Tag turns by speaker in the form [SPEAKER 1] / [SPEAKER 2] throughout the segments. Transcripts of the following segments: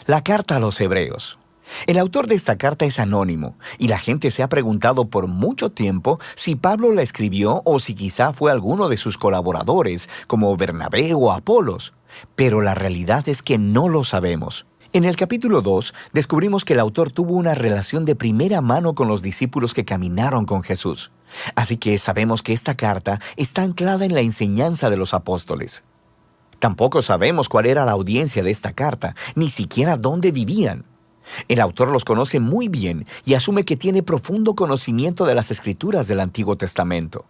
[SPEAKER 1] La carta a los Hebreos. El autor de esta carta es anónimo, y la gente se ha preguntado por mucho tiempo si Pablo la escribió o si quizá fue alguno de sus colaboradores, como Bernabé o Apolos. Pero la realidad es que no lo sabemos. En el capítulo 2 descubrimos que el autor tuvo una relación de primera mano con los discípulos que caminaron con Jesús. Así que sabemos que esta carta está anclada en la enseñanza de los apóstoles. Tampoco sabemos cuál era la audiencia de esta carta, ni siquiera dónde vivían. El autor los conoce muy bien y asume que tiene profundo conocimiento de las escrituras del Antiguo Testamento,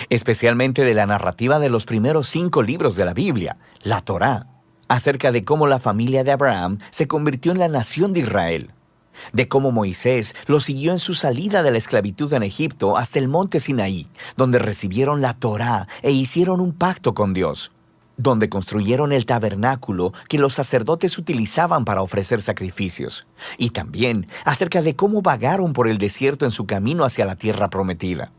[SPEAKER 1] especialmente de la narrativa de los primeros 5 libros de la Biblia, la Torá, acerca de cómo la familia de Abraham se convirtió en la nación de Israel, de cómo Moisés los siguió en su salida de la esclavitud en Egipto hasta el monte Sinaí, donde recibieron la Torá e hicieron un pacto con Dios, donde construyeron el tabernáculo que los sacerdotes utilizaban para ofrecer sacrificios, y también acerca de cómo vagaron por el desierto en su camino hacia la tierra prometida.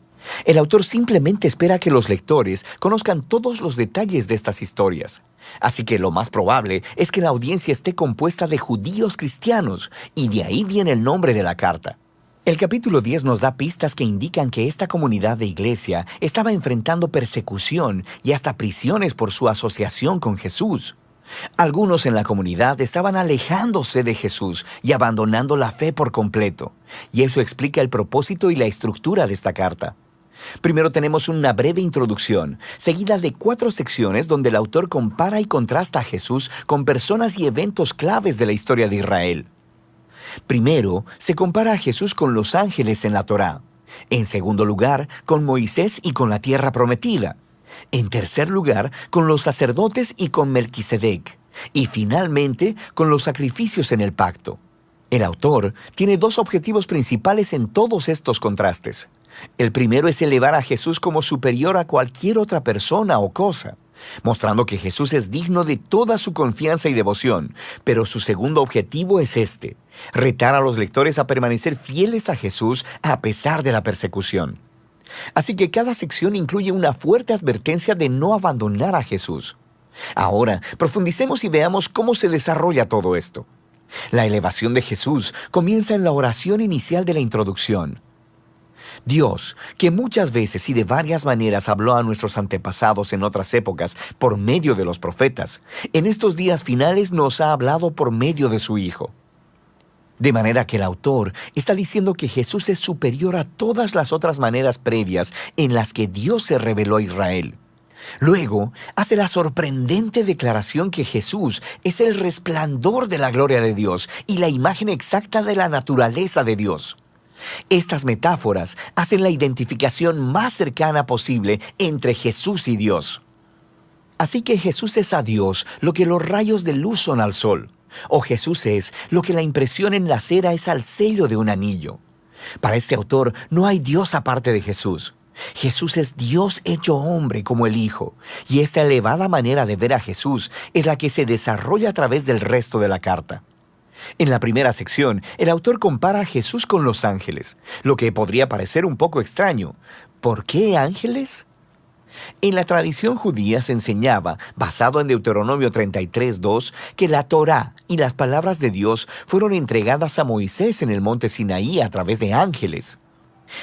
[SPEAKER 1] El autor simplemente espera que los lectores conozcan todos los detalles de estas historias, así que lo más probable es que la audiencia esté compuesta de judíos cristianos, y de ahí viene el nombre de la carta. El capítulo 10 nos da pistas que indican que esta comunidad de iglesia estaba enfrentando persecución y hasta prisiones por su asociación con Jesús. Algunos en la comunidad estaban alejándose de Jesús y abandonando la fe por completo, y eso explica el propósito y la estructura de esta carta. Primero tenemos una breve introducción, seguida de 4 secciones donde el autor compara y contrasta a Jesús con personas y eventos claves de la historia de Israel. Primero, se compara a Jesús con los ángeles en la Torá. En segundo lugar, con Moisés y con la tierra prometida. En tercer lugar, con los sacerdotes y con Melquisedec. Y finalmente, con los sacrificios en el pacto. El autor tiene 2 objetivos principales en todos estos contrastes. El primero es elevar a Jesús como superior a cualquier otra persona o cosa, mostrando que Jesús es digno de toda su confianza y devoción. Pero su segundo objetivo es retar a los lectores a permanecer fieles a Jesús a pesar de la persecución. Así que cada sección incluye una fuerte advertencia de no abandonar a Jesús. Ahora, profundicemos y veamos cómo se desarrolla todo esto. La elevación de Jesús comienza en la oración inicial de la introducción. Dios, que muchas veces y de varias maneras habló a nuestros antepasados en otras épocas por medio de los profetas, en estos días finales nos ha hablado por medio de su Hijo. De manera que el autor está diciendo que Jesús es superior a todas las otras maneras previas en las que Dios se reveló a Israel. Luego, hace la sorprendente declaración que Jesús es el resplandor de la gloria de Dios y la imagen exacta de la naturaleza de Dios. Estas metáforas hacen la identificación más cercana posible entre Jesús y Dios. Así que Jesús es a Dios lo que los rayos de luz son al sol, o Jesús es lo que la impresión en la cera es al sello de un anillo. Para este autor no hay Dios aparte de Jesús. Jesús es Dios hecho hombre como el Hijo, y esta elevada manera de ver a Jesús es la que se desarrolla a través del resto de la carta. En la primera sección, el autor compara a Jesús con los ángeles, lo que podría parecer un poco extraño. ¿Por qué ángeles? En la tradición judía se enseñaba, basado en Deuteronomio 33:2, que la Torá y las palabras de Dios fueron entregadas a Moisés en el monte Sinaí a través de ángeles.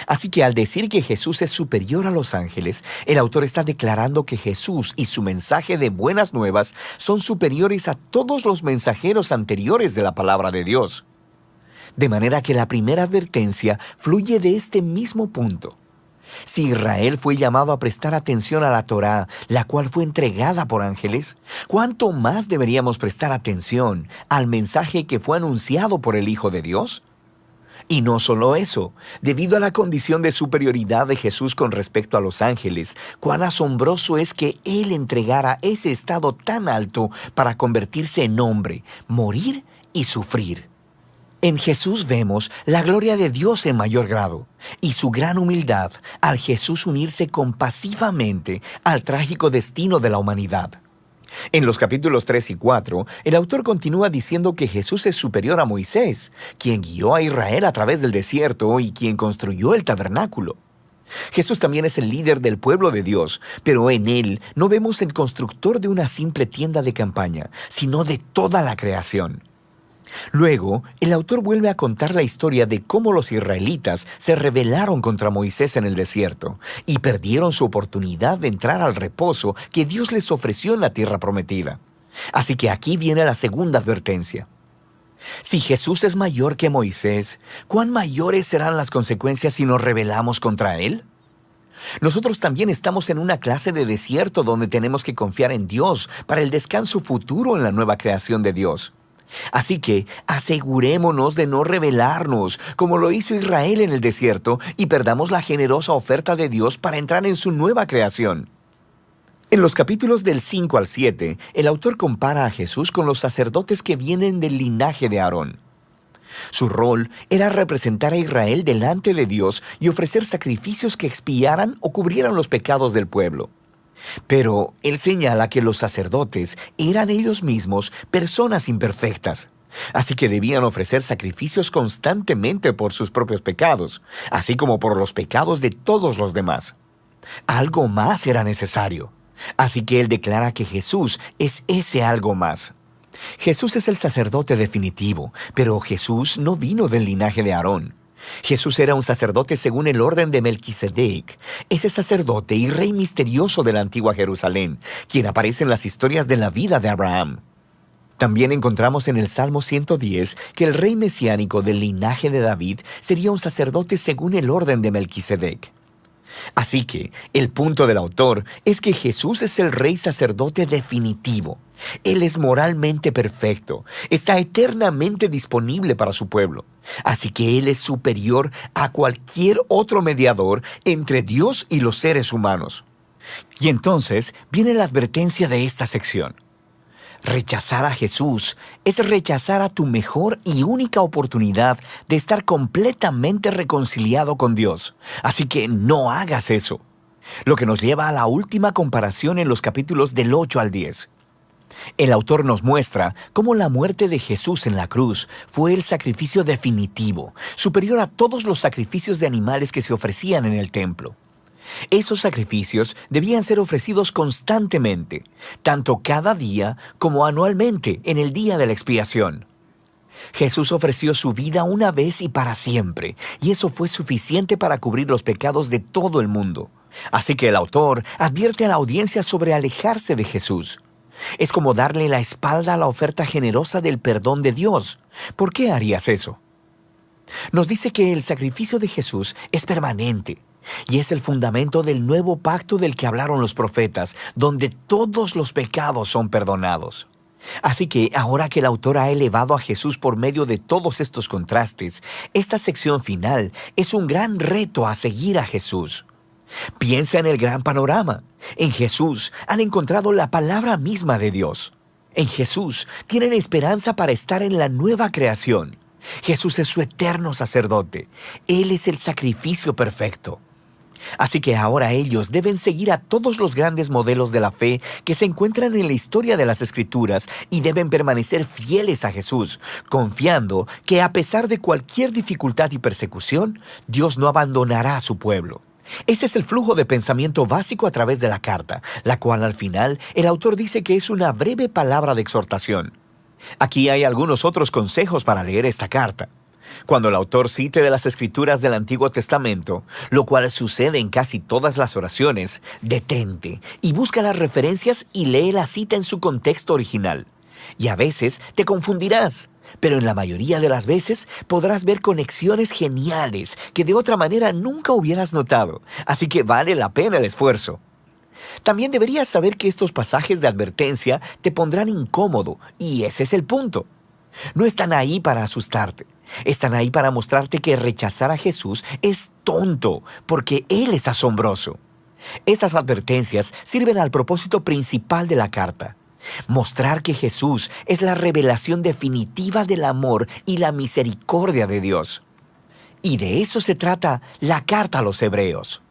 [SPEAKER 1] Así que al decir que Jesús es superior a los ángeles, el autor está declarando que Jesús y su mensaje de buenas nuevas son superiores a todos los mensajeros anteriores de la palabra de Dios. De manera que la primera advertencia fluye de este mismo punto. Si Israel fue llamado a prestar atención a la Torá, la cual fue entregada por ángeles, ¿cuánto más deberíamos prestar atención al mensaje que fue anunciado por el Hijo de Dios? Y no solo eso, debido a la condición de superioridad de Jesús con respecto a los ángeles, cuán asombroso es que Él entregara ese estado tan alto para convertirse en hombre, morir y sufrir. En Jesús vemos la gloria de Dios en mayor grado y su gran humildad al Jesús unirse compasivamente al trágico destino de la humanidad. En los capítulos 3 y 4, el autor continúa diciendo que Jesús es superior a Moisés, quien guió a Israel a través del desierto y quien construyó el tabernáculo. Jesús también es el líder del pueblo de Dios, pero en Él no vemos el constructor de una simple tienda de campaña, sino de toda la creación. Luego, el autor vuelve a contar la historia de cómo los israelitas se rebelaron contra Moisés en el desierto y perdieron su oportunidad de entrar al reposo que Dios les ofreció en la tierra prometida. Así que aquí viene la segunda advertencia. Si Jesús es mayor que Moisés, ¿cuán mayores serán las consecuencias si nos rebelamos contra Él? Nosotros también estamos en una clase de desierto donde tenemos que confiar en Dios para el descanso futuro en la nueva creación de Dios. Así que asegurémonos de no rebelarnos, como lo hizo Israel en el desierto, y perdamos la generosa oferta de Dios para entrar en su nueva creación. En los capítulos del 5 al 7, el autor compara a Jesús con los sacerdotes que vienen del linaje de Aarón. Su rol era representar a Israel delante de Dios y ofrecer sacrificios que expiaran o cubrieran los pecados del pueblo. Pero él señala que los sacerdotes eran ellos mismos personas imperfectas, así que debían ofrecer sacrificios constantemente por sus propios pecados, así como por los pecados de todos los demás. Algo más era necesario, así que él declara que Jesús es ese algo más. Jesús es el sacerdote definitivo, pero Jesús no vino del linaje de Aarón. Jesús era un sacerdote según el orden de Melquisedec, ese sacerdote y rey misterioso de la antigua Jerusalén, quien aparece en las historias de la vida de Abraham. También encontramos en el Salmo 110 que el rey mesiánico del linaje de David sería un sacerdote según el orden de Melquisedec. Así que el punto del autor es que Jesús es el rey sacerdote definitivo. Él es moralmente perfecto, está eternamente disponible para su pueblo. Así que Él es superior a cualquier otro mediador entre Dios y los seres humanos. Y entonces viene la advertencia de esta sección. Rechazar a Jesús es rechazar a tu mejor y única oportunidad de estar completamente reconciliado con Dios. Así que no hagas eso. Lo que nos lleva a la última comparación en los capítulos del 8 al 10. El autor nos muestra cómo la muerte de Jesús en la cruz fue el sacrificio definitivo, superior a todos los sacrificios de animales que se ofrecían en el templo. Esos sacrificios debían ser ofrecidos constantemente, tanto cada día como anualmente en el día de la expiación. Jesús ofreció su vida una vez y para siempre, y eso fue suficiente para cubrir los pecados de todo el mundo. Así que el autor advierte a la audiencia sobre alejarse de Jesús. Es como darle la espalda a la oferta generosa del perdón de Dios. ¿Por qué harías eso? Nos dice que el sacrificio de Jesús es permanente y es el fundamento del nuevo pacto del que hablaron los profetas, donde todos los pecados son perdonados. Así que ahora que el autor ha elevado a Jesús por medio de todos estos contrastes, esta sección final es un gran reto a seguir a Jesús. Piensa en el gran panorama. En Jesús han encontrado la palabra misma de Dios. En Jesús tienen esperanza para estar en la nueva creación. Jesús es su eterno sacerdote. Él es el sacrificio perfecto. Así que ahora ellos deben seguir a todos los grandes modelos de la fe que se encuentran en la historia de las Escrituras y deben permanecer fieles a Jesús, confiando que a pesar de cualquier dificultad y persecución, Dios no abandonará a su pueblo. Ese es el flujo de pensamiento básico a través de la carta, la cual al final el autor dice que es una breve palabra de exhortación. Aquí hay algunos otros consejos para leer esta carta. Cuando el autor cite de las Escrituras del Antiguo Testamento, lo cual sucede en casi todas las oraciones, detente y busca las referencias y lee la cita en su contexto original. Y a veces te confundirás, pero en la mayoría de las veces podrás ver conexiones geniales que de otra manera nunca hubieras notado, así que vale la pena el esfuerzo. También deberías saber que estos pasajes de advertencia te pondrán incómodo, y ese es el punto. No están ahí para asustarte. Están ahí para mostrarte que rechazar a Jesús es tonto, porque Él es asombroso. Estas advertencias sirven al propósito principal de la carta: mostrar que Jesús es la revelación definitiva del amor y la misericordia de Dios. Y de eso se trata la carta a los Hebreos.